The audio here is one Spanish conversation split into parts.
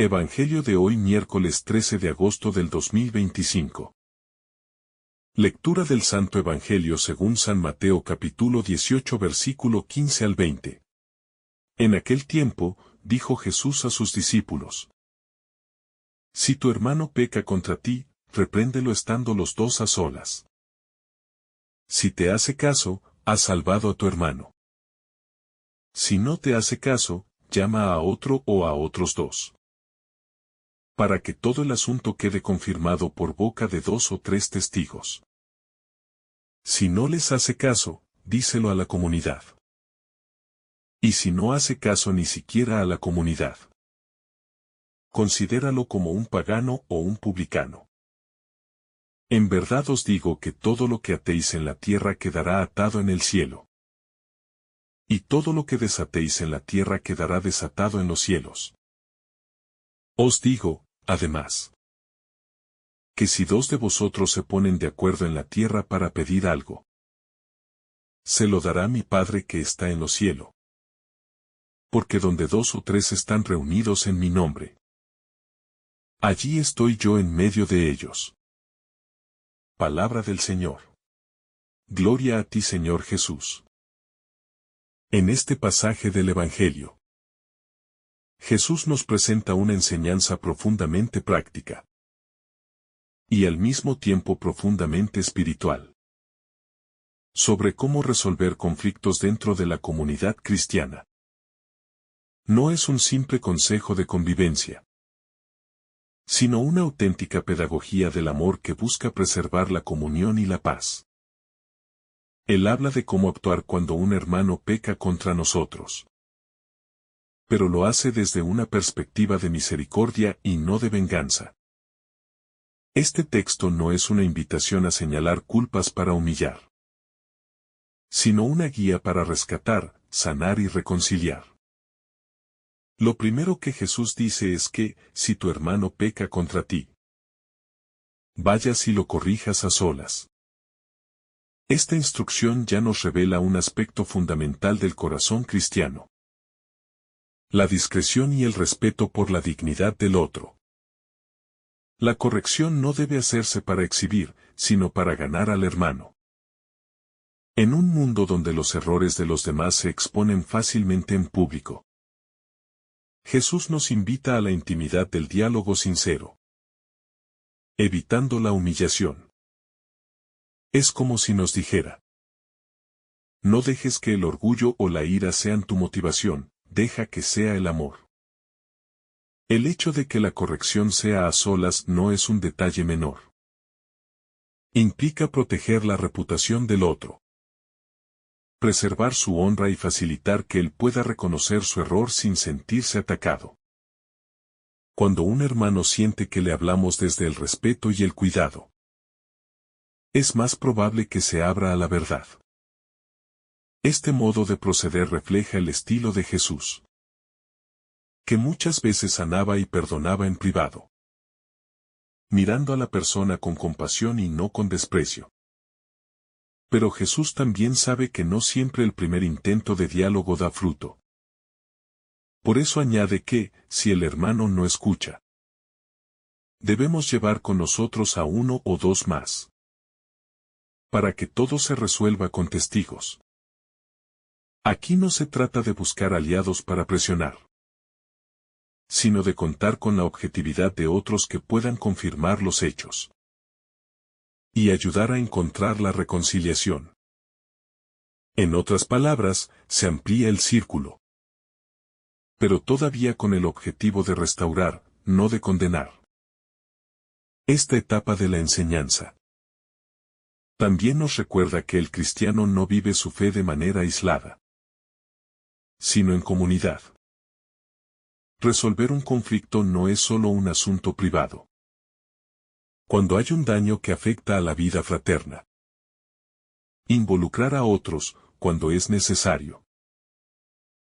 Evangelio de hoy miércoles 13 de agosto del 2025. Lectura del Santo Evangelio según San Mateo capítulo 18 versículo 15 al 20. En aquel tiempo, dijo Jesús a sus discípulos: Si tu hermano peca contra ti, repréndelo estando los dos a solas. Si te hace caso, has salvado a tu hermano. Si no te hace caso, llama a otro o a otros dos, para que todo el asunto quede confirmado por boca de 2 o 3 testigos. Si no les hace caso, díselo a la comunidad. Y si no hace caso ni siquiera a la comunidad, considéralo como un pagano o un publicano. En verdad os digo que todo lo que atéis en la tierra quedará atado en el cielo. Y todo lo que desatéis en la tierra quedará desatado en los cielos. Os digo, además, que si 2 de vosotros se ponen de acuerdo en la tierra para pedir algo, se lo dará mi Padre que está en los cielos. Porque donde 2 o 3 están reunidos en mi nombre, allí estoy yo en medio de ellos. Palabra del Señor. Gloria a ti, Señor Jesús. En este pasaje del Evangelio, Jesús nos presenta una enseñanza profundamente práctica y al mismo tiempo profundamente espiritual sobre cómo resolver conflictos dentro de la comunidad cristiana. No es un simple consejo de convivencia, sino una auténtica pedagogía del amor que busca preservar la comunión y la paz. Él habla de cómo actuar cuando un hermano peca contra nosotros, pero lo hace desde una perspectiva de misericordia y no de venganza. Este texto no es una invitación a señalar culpas para humillar, sino una guía para rescatar, sanar y reconciliar. Lo primero que Jesús dice es que, si tu hermano peca contra ti, vayas y lo corrijas a solas. Esta instrucción ya nos revela un aspecto fundamental del corazón cristiano: la discreción y el respeto por la dignidad del otro. La corrección no debe hacerse para exhibir, sino para ganar al hermano. En un mundo donde los errores de los demás se exponen fácilmente en público, Jesús nos invita a la intimidad del diálogo sincero, evitando la humillación. Es como si nos dijera: no dejes que el orgullo o la ira sean tu motivación, deja que sea el amor. El hecho de que la corrección sea a solas no es un detalle menor. Implica proteger la reputación del otro, preservar su honra y facilitar que él pueda reconocer su error sin sentirse atacado. Cuando un hermano siente que le hablamos desde el respeto y el cuidado, es más probable que se abra a la verdad. Este modo de proceder refleja el estilo de Jesús, que muchas veces sanaba y perdonaba en privado, mirando a la persona con compasión y no con desprecio. Pero Jesús también sabe que no siempre el primer intento de diálogo da fruto. Por eso añade que, si el hermano no escucha, debemos llevar con nosotros a 1 o 2 más, para que todo se resuelva con testigos. Aquí no se trata de buscar aliados para presionar, sino de contar con la objetividad de otros que puedan confirmar los hechos y ayudar a encontrar la reconciliación. En otras palabras, se amplía el círculo, pero todavía con el objetivo de restaurar, no de condenar. Esta etapa de la enseñanza también nos recuerda que el cristiano no vive su fe de manera aislada, sino en comunidad. Resolver un conflicto no es solo un asunto privado. Cuando hay un daño que afecta a la vida fraterna, involucrar a otros, cuando es necesario,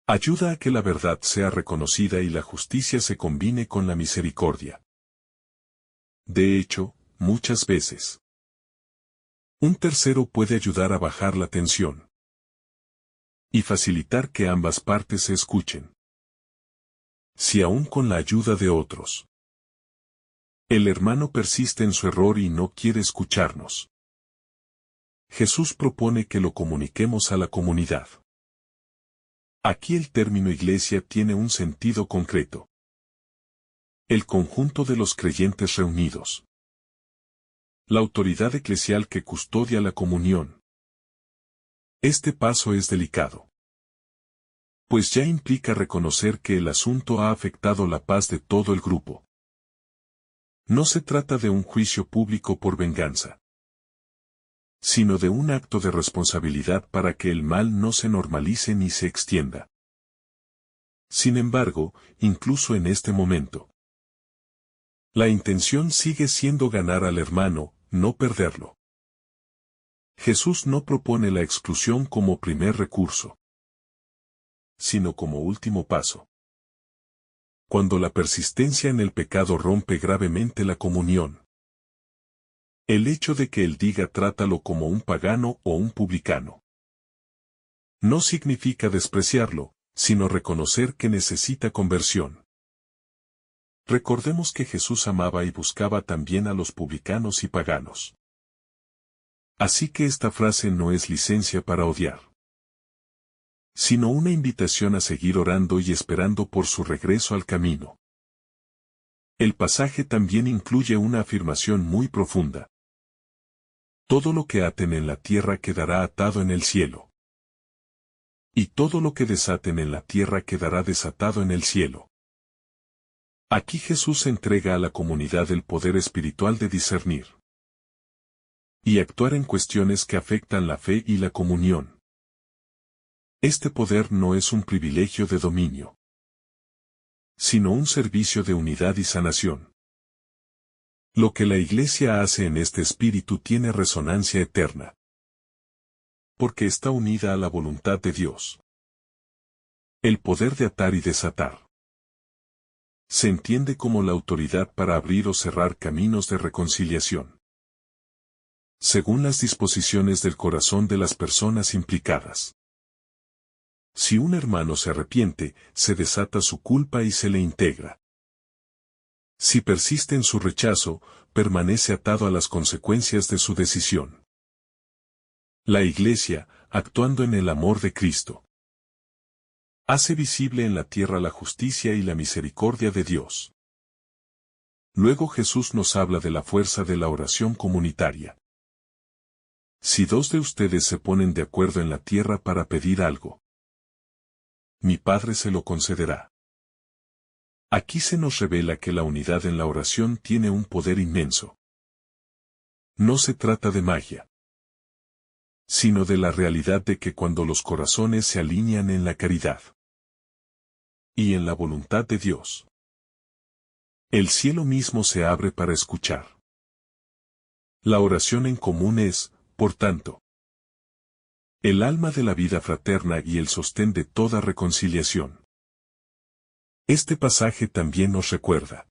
ayuda a que la verdad sea reconocida y la justicia se combine con la misericordia. De hecho, muchas veces, un tercero puede ayudar a bajar la tensión y facilitar que ambas partes se escuchen. Si aún con la ayuda de otros, el hermano persiste en su error y no quiere escucharnos, Jesús propone que lo comuniquemos a la comunidad. Aquí el término iglesia tiene un sentido concreto. El conjunto de los creyentes reunidos. La autoridad eclesial que custodia la comunión. Este paso es delicado, pues ya implica reconocer que el asunto ha afectado la paz de todo el grupo. No se trata de un juicio público por venganza, sino de un acto de responsabilidad para que el mal no se normalice ni se extienda. Sin embargo, incluso en este momento, la intención sigue siendo ganar al hermano, no perderlo. Jesús no propone la exclusión como primer recurso, sino como último paso. Cuando la persistencia en el pecado rompe gravemente la comunión, el hecho de que él diga trátalo como un pagano o un publicano no significa despreciarlo, sino reconocer que necesita conversión. Recordemos que Jesús amaba y buscaba también a los publicanos y paganos. Así que esta frase no es licencia para odiar, sino una invitación a seguir orando y esperando por su regreso al camino. El pasaje también incluye una afirmación muy profunda. Todo lo que aten en la tierra quedará atado en el cielo. Y todo lo que desaten en la tierra quedará desatado en el cielo. Aquí Jesús entrega a la comunidad el poder espiritual de discernir y actuar en cuestiones que afectan la fe y la comunión. Este poder no es un privilegio de dominio, sino un servicio de unidad y sanación. Lo que la Iglesia hace en este espíritu tiene resonancia eterna, porque está unida a la voluntad de Dios. El poder de atar y desatar se entiende como la autoridad para abrir o cerrar caminos de reconciliación, según las disposiciones del corazón de las personas implicadas. Si un hermano se arrepiente, se desata su culpa y se le integra. Si persiste en su rechazo, permanece atado a las consecuencias de su decisión. La Iglesia, actuando en el amor de Cristo, hace visible en la tierra la justicia y la misericordia de Dios. Luego Jesús nos habla de la fuerza de la oración comunitaria. Si dos de ustedes se ponen de acuerdo en la tierra para pedir algo, mi Padre se lo concederá. Aquí se nos revela que la unidad en la oración tiene un poder inmenso. No se trata de magia, sino de la realidad de que cuando los corazones se alinean en la caridad y en la voluntad de Dios, el cielo mismo se abre para escuchar. La oración en común es, por tanto, el alma de la vida fraterna y el sostén de toda reconciliación. Este pasaje también nos recuerda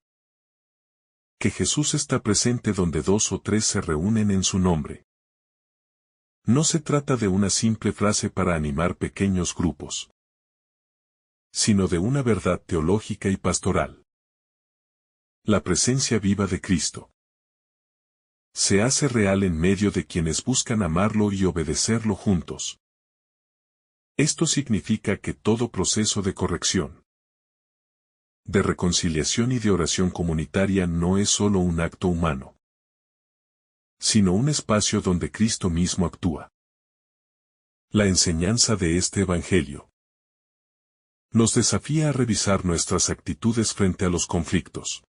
que Jesús está presente donde dos o tres se reúnen en su nombre. No se trata de una simple frase para animar pequeños grupos, sino de una verdad teológica y pastoral. La presencia viva de Cristo se hace real en medio de quienes buscan amarlo y obedecerlo juntos. Esto significa que todo proceso de corrección, de reconciliación y de oración comunitaria no es solo un acto humano, sino un espacio donde Cristo mismo actúa. La enseñanza de este Evangelio nos desafía a revisar nuestras actitudes frente a los conflictos.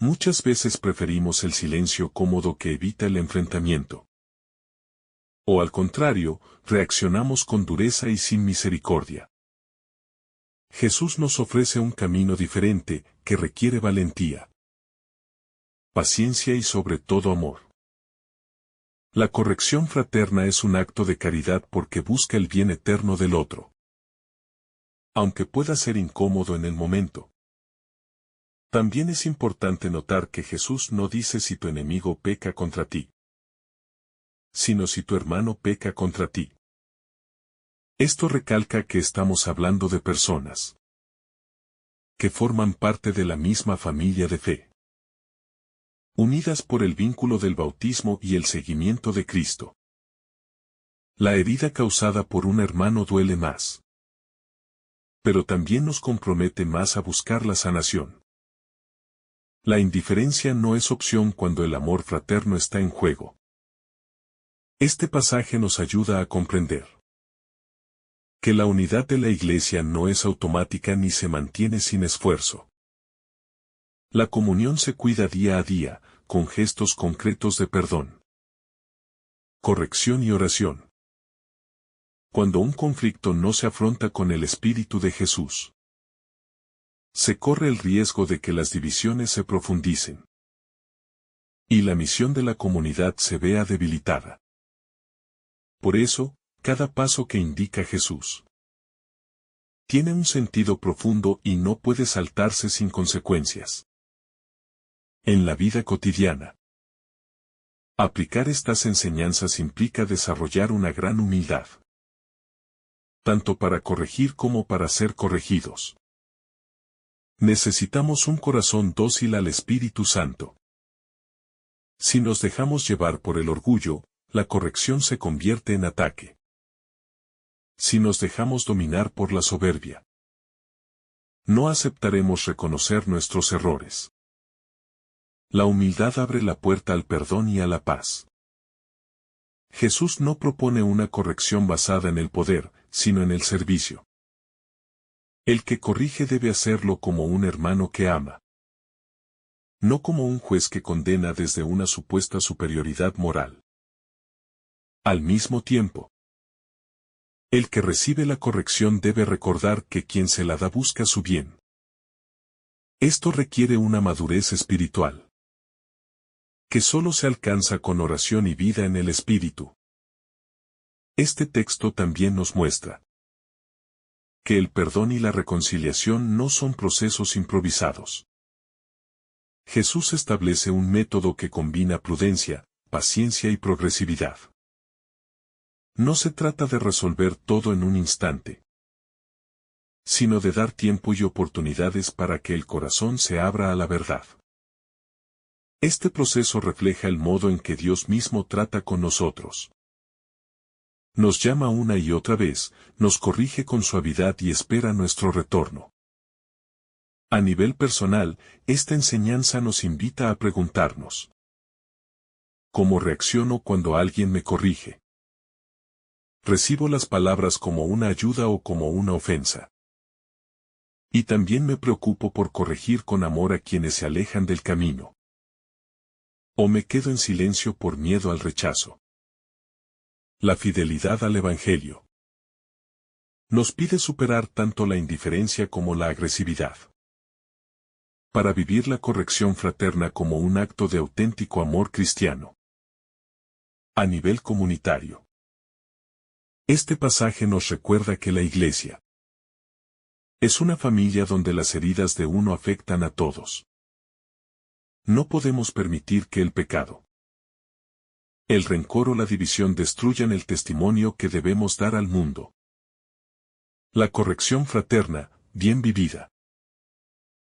Muchas veces preferimos el silencio cómodo que evita el enfrentamiento. O al contrario, reaccionamos con dureza y sin misericordia. Jesús nos ofrece un camino diferente, que requiere valentía, paciencia y sobre todo amor. La corrección fraterna es un acto de caridad porque busca el bien eterno del otro, aunque pueda ser incómodo en el momento. También es importante notar que Jesús no dice si tu enemigo peca contra ti, sino si tu hermano peca contra ti. Esto recalca que estamos hablando de personas. que forman parte de la misma familia de fe. Unidas por el vínculo del bautismo y el seguimiento de Cristo. La herida causada por un hermano duele más. Pero también nos compromete más a buscar la sanación. La indiferencia no es opción cuando el amor fraterno está en juego. Este pasaje nos ayuda a comprender que la unidad de la Iglesia no es automática ni se mantiene sin esfuerzo. La comunión se cuida día a día, con gestos concretos de perdón, corrección y oración. Cuando un conflicto no se afronta con el Espíritu de Jesús, se corre el riesgo de que las divisiones se profundicen y la misión de la comunidad se vea debilitada. Por eso, cada paso que indica Jesús tiene un sentido profundo y no puede saltarse sin consecuencias. En la vida cotidiana, aplicar estas enseñanzas implica desarrollar una gran humildad, tanto para corregir como para ser corregidos. Necesitamos un corazón dócil al Espíritu Santo. Si nos dejamos llevar por el orgullo, la corrección se convierte en ataque. Si nos dejamos dominar por la soberbia, no aceptaremos reconocer nuestros errores. La humildad abre la puerta al perdón y a la paz. Jesús no propone una corrección basada en el poder, sino en el servicio. El que corrige debe hacerlo como un hermano que ama, no como un juez que condena desde una supuesta superioridad moral. Al mismo tiempo, el que recibe la corrección debe recordar que quien se la da busca su bien. Esto requiere una madurez espiritual, que solo se alcanza con oración y vida en el Espíritu. Este texto también nos muestra que el perdón y la reconciliación no son procesos improvisados. Jesús establece un método que combina prudencia, paciencia y progresividad. No se trata de resolver todo en un instante, sino de dar tiempo y oportunidades para que el corazón se abra a la verdad. Este proceso refleja el modo en que Dios mismo trata con nosotros. Nos llama una y otra vez, nos corrige con suavidad y espera nuestro retorno. A nivel personal, esta enseñanza nos invita a preguntarnos: ¿cómo reacciono cuando alguien me corrige? ¿Recibo las palabras como una ayuda o como una ofensa? Y también me preocupo por corregir con amor a quienes se alejan del camino. ¿O me quedo en silencio por miedo al rechazo? La fidelidad al Evangelio nos pide superar tanto la indiferencia como la agresividad, para vivir la corrección fraterna como un acto de auténtico amor cristiano. A nivel comunitario, este pasaje nos recuerda que la Iglesia es una familia donde las heridas de uno afectan a todos. No podemos permitir que el pecado, el rencor o la división destruyan el testimonio que debemos dar al mundo. La corrección fraterna, bien vivida,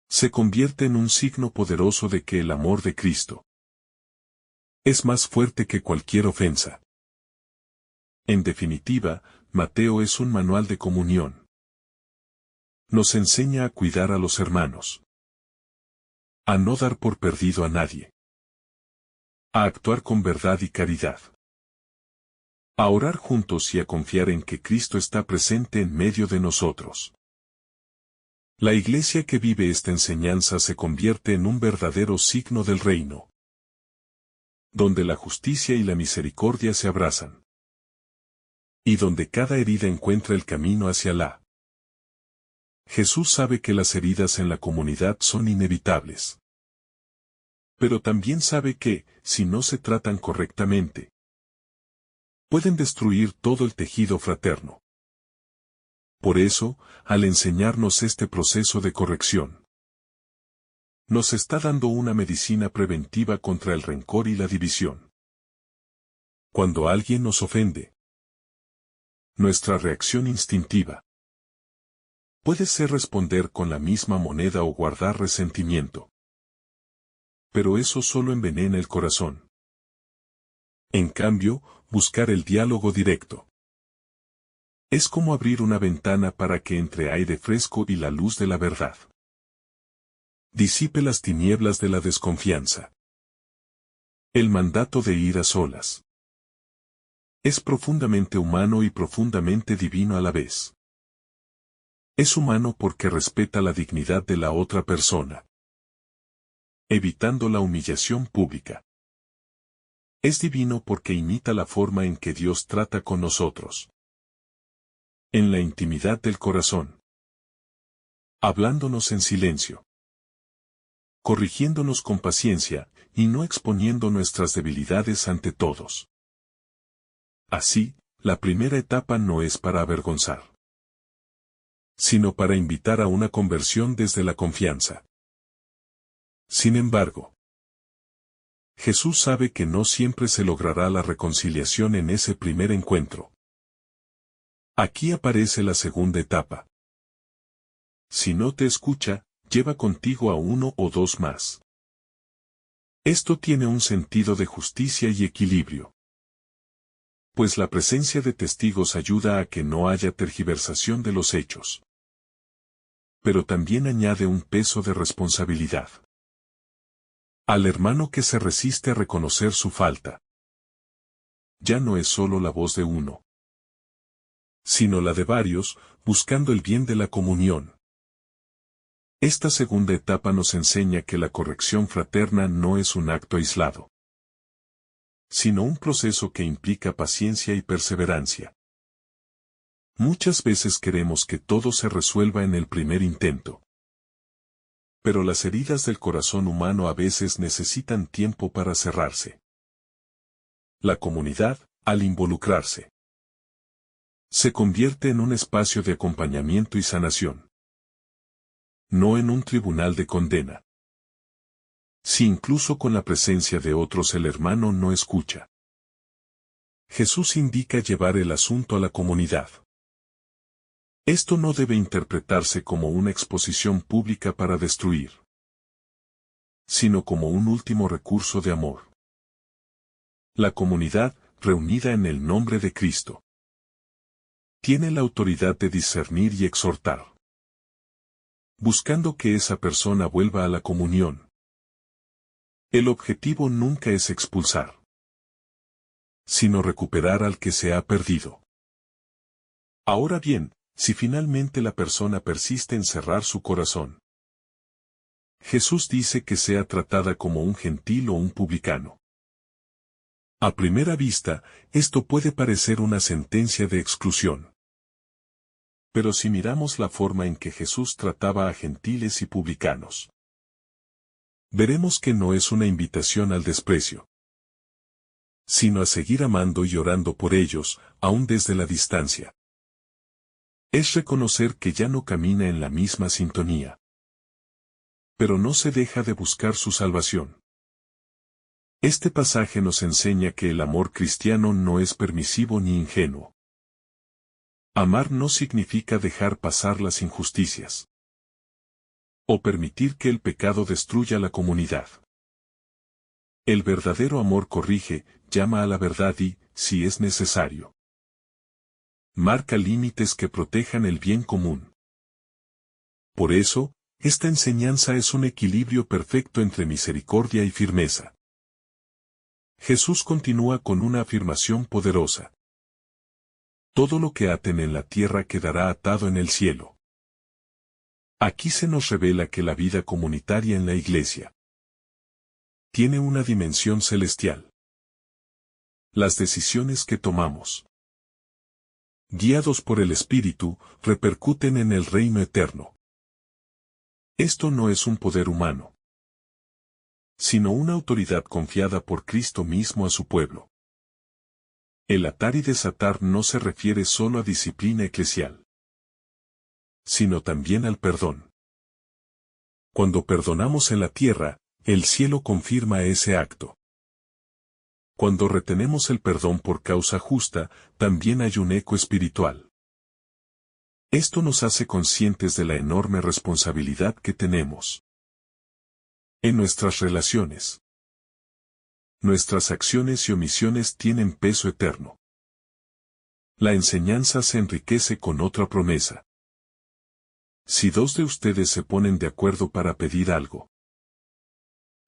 se convierte en un signo poderoso de que el amor de Cristo es más fuerte que cualquier ofensa. En definitiva, Mateo es un manual de comunión. Nos enseña a cuidar a los hermanos, a no dar por perdido a nadie, a actuar con verdad y caridad, a orar juntos y a confiar en que Cristo está presente en medio de nosotros. La Iglesia que vive esta enseñanza se convierte en un verdadero signo del reino, donde la justicia y la misericordia se abrazan, y donde cada herida encuentra el camino hacia la. Jesús sabe que las heridas en la comunidad son inevitables. Pero también sabe que, si no se tratan correctamente, pueden destruir todo el tejido fraterno. Por eso, al enseñarnos este proceso de corrección, nos está dando una medicina preventiva contra el rencor y la división. Cuando alguien nos ofende, nuestra reacción instintiva Puede ser responder con la misma moneda o guardar resentimiento. Pero eso solo envenena el corazón. En cambio, buscar el diálogo directo es como abrir una ventana para que entre aire fresco y la luz de la verdad. Disipe las tinieblas de la desconfianza. El mandato de ir a solas es profundamente humano y profundamente divino a la vez. Es humano porque respeta la dignidad de la otra persona, evitando la humillación pública. Es divino porque imita la forma en que Dios trata con nosotros. En la intimidad del corazón. Hablándonos en silencio. Corrigiéndonos con paciencia, y no exponiendo nuestras debilidades ante todos. Así, la primera etapa no es para avergonzar, sino para invitar a una conversión desde la confianza. Sin embargo, Jesús sabe que no siempre se logrará la reconciliación en ese primer encuentro. Aquí aparece la segunda etapa. Si no te escucha, lleva contigo a uno o dos más. Esto tiene un sentido de justicia y equilibrio. Pues la presencia de testigos ayuda a que no haya tergiversación de los hechos. Pero también añade un peso de responsabilidad al hermano que se resiste a reconocer su falta. Ya no es solo la voz de uno, sino la de varios, buscando el bien de la comunión. Esta segunda etapa nos enseña que la corrección fraterna no es un acto aislado, sino un proceso que implica paciencia y perseverancia. Muchas veces queremos que todo se resuelva en el primer intento. Pero las heridas del corazón humano a veces necesitan tiempo para cerrarse. La comunidad, al involucrarse, se convierte en un espacio de acompañamiento y sanación. No en un tribunal de condena. Si incluso con la presencia de otros el hermano no escucha. Jesús indica llevar el asunto a la comunidad. Esto no debe interpretarse como una exposición pública para destruir, sino como un último recurso de amor. La comunidad, reunida en el nombre de Cristo, tiene la autoridad de discernir y exhortar, buscando que esa persona vuelva a la comunión. El objetivo nunca es expulsar, sino recuperar al que se ha perdido. Ahora bien, si finalmente la persona persiste en cerrar su corazón, Jesús dice que sea tratada como un gentil o un publicano. A primera vista, esto puede parecer una sentencia de exclusión. Pero si miramos la forma en que Jesús trataba a gentiles y publicanos, veremos que no es una invitación al desprecio, sino a seguir amando y orando por ellos, aún desde la distancia. Es reconocer que ya no camina en la misma sintonía, pero no se deja de buscar su salvación. Este pasaje nos enseña que el amor cristiano no es permisivo ni ingenuo. Amar no significa dejar pasar las injusticias, o permitir que el pecado destruya la comunidad. El verdadero amor corrige, llama a la verdad y, si es necesario, marca límites que protejan el bien común. Por eso, esta enseñanza es un equilibrio perfecto entre misericordia y firmeza. Jesús continúa con una afirmación poderosa. Todo lo que aten en la tierra quedará atado en el cielo. Aquí se nos revela que la vida comunitaria en la Iglesia tiene una dimensión celestial. Las decisiones que tomamos, guiados por el Espíritu, repercuten en el reino eterno. Esto no es un poder humano, sino una autoridad confiada por Cristo mismo a su pueblo. El atar y desatar no se refiere solo a disciplina eclesial, sino también al perdón. Cuando perdonamos en la tierra, el cielo confirma ese acto. Cuando retenemos el perdón por causa justa, también hay un eco espiritual. Esto nos hace conscientes de la enorme responsabilidad que tenemos en nuestras relaciones. Nuestras acciones y omisiones tienen peso eterno. La enseñanza se enriquece con otra promesa. Si dos de ustedes se ponen de acuerdo para pedir algo,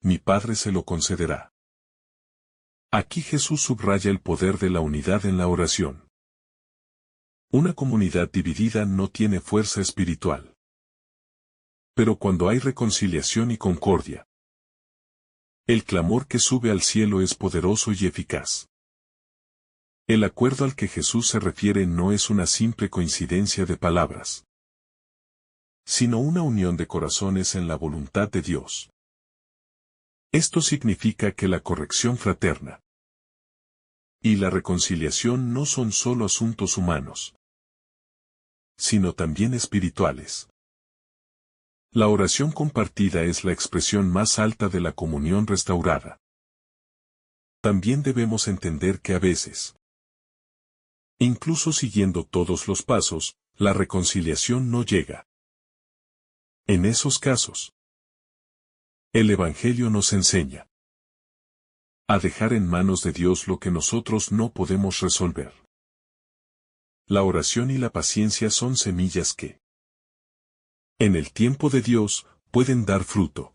mi Padre se lo concederá. Aquí Jesús subraya el poder de la unidad en la oración. Una comunidad dividida no tiene fuerza espiritual. Pero cuando hay reconciliación y concordia, el clamor que sube al cielo es poderoso y eficaz. El acuerdo al que Jesús se refiere no es una simple coincidencia de palabras, sino una unión de corazones en la voluntad de Dios. Esto significa que la corrección fraterna y la reconciliación no son solo asuntos humanos, sino también espirituales. La oración compartida es la expresión más alta de la comunión restaurada. También debemos entender que a veces, incluso siguiendo todos los pasos, la reconciliación no llega. En esos casos, el Evangelio nos enseña a dejar en manos de Dios lo que nosotros no podemos resolver. La oración y la paciencia son semillas que, en el tiempo de Dios, pueden dar fruto.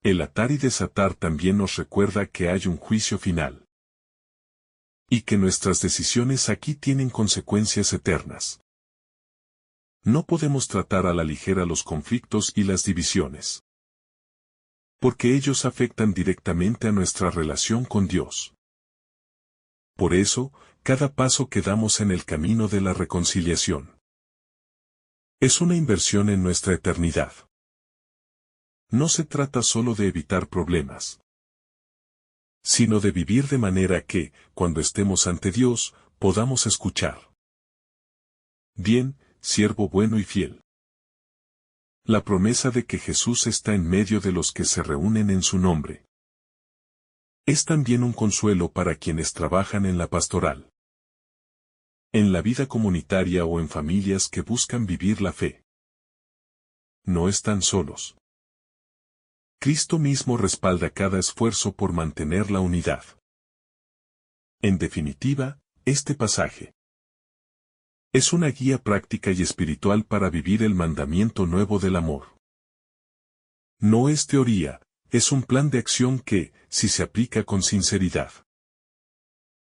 El atar y desatar también nos recuerda que hay un juicio final, y que nuestras decisiones aquí tienen consecuencias eternas. No podemos tratar a la ligera los conflictos y las divisiones, porque ellos afectan directamente a nuestra relación con Dios. Por eso, cada paso que damos en el camino de la reconciliación es una inversión en nuestra eternidad. No se trata solo de evitar problemas, sino de vivir de manera que, cuando estemos ante Dios, podamos escuchar: bien, siervo bueno y fiel. La promesa de que Jesús está en medio de los que se reúnen en su nombre es también un consuelo para quienes trabajan en la pastoral, en la vida comunitaria o en familias que buscan vivir la fe. No están solos. Cristo mismo respalda cada esfuerzo por mantener la unidad. En definitiva, este pasaje es una guía práctica y espiritual para vivir el mandamiento nuevo del amor. No es teoría, es un plan de acción que, si se aplica con sinceridad,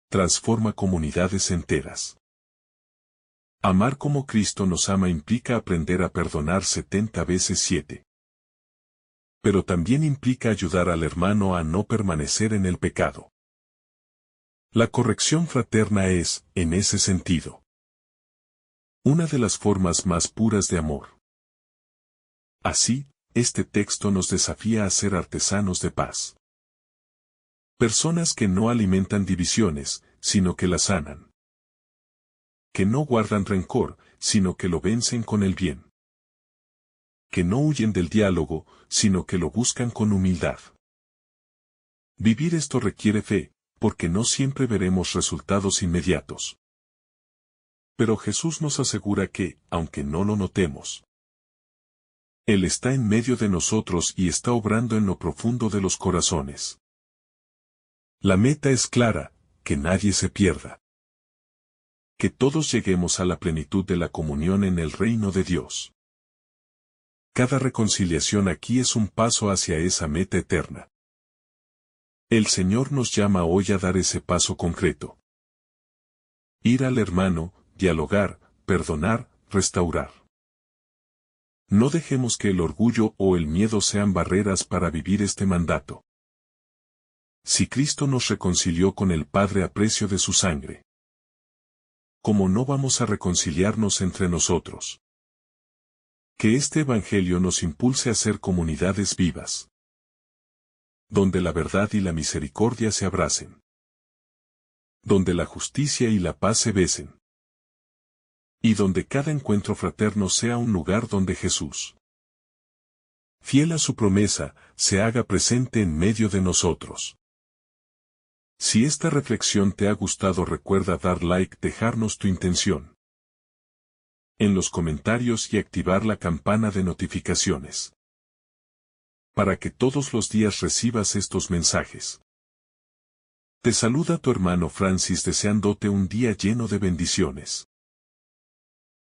transforma comunidades enteras. Amar como Cristo nos ama implica aprender a perdonar 70 veces 7. Pero también implica ayudar al hermano a no permanecer en el pecado. La corrección fraterna es, en ese sentido, una de las formas más puras de amor. Así, este texto nos desafía a ser artesanos de paz. Personas que no alimentan divisiones, sino que las sanan. Que no guardan rencor, sino que lo vencen con el bien. Que no huyen del diálogo, sino que lo buscan con humildad. Vivir esto requiere fe, porque no siempre veremos resultados inmediatos. Pero Jesús nos asegura que, aunque no lo notemos, Él está en medio de nosotros y está obrando en lo profundo de los corazones. La meta es clara: que nadie se pierda. Que todos lleguemos a la plenitud de la comunión en el reino de Dios. Cada reconciliación aquí es un paso hacia esa meta eterna. El Señor nos llama hoy a dar ese paso concreto. Ir al hermano, dialogar, perdonar, restaurar. No dejemos que el orgullo o el miedo sean barreras para vivir este mandato. Si Cristo nos reconcilió con el Padre a precio de su sangre, ¿cómo no vamos a reconciliarnos entre nosotros? Que este Evangelio nos impulse a ser comunidades vivas, donde la verdad y la misericordia se abracen, donde la justicia y la paz se besen, y donde cada encuentro fraterno sea un lugar donde Jesús, fiel a su promesa, se haga presente en medio de nosotros. Si esta reflexión te ha gustado, recuerda dar like, dejarnos tu intención en los comentarios y activar la campana de notificaciones, para que todos los días recibas estos mensajes. Te saluda tu hermano Francis deseándote un día lleno de bendiciones.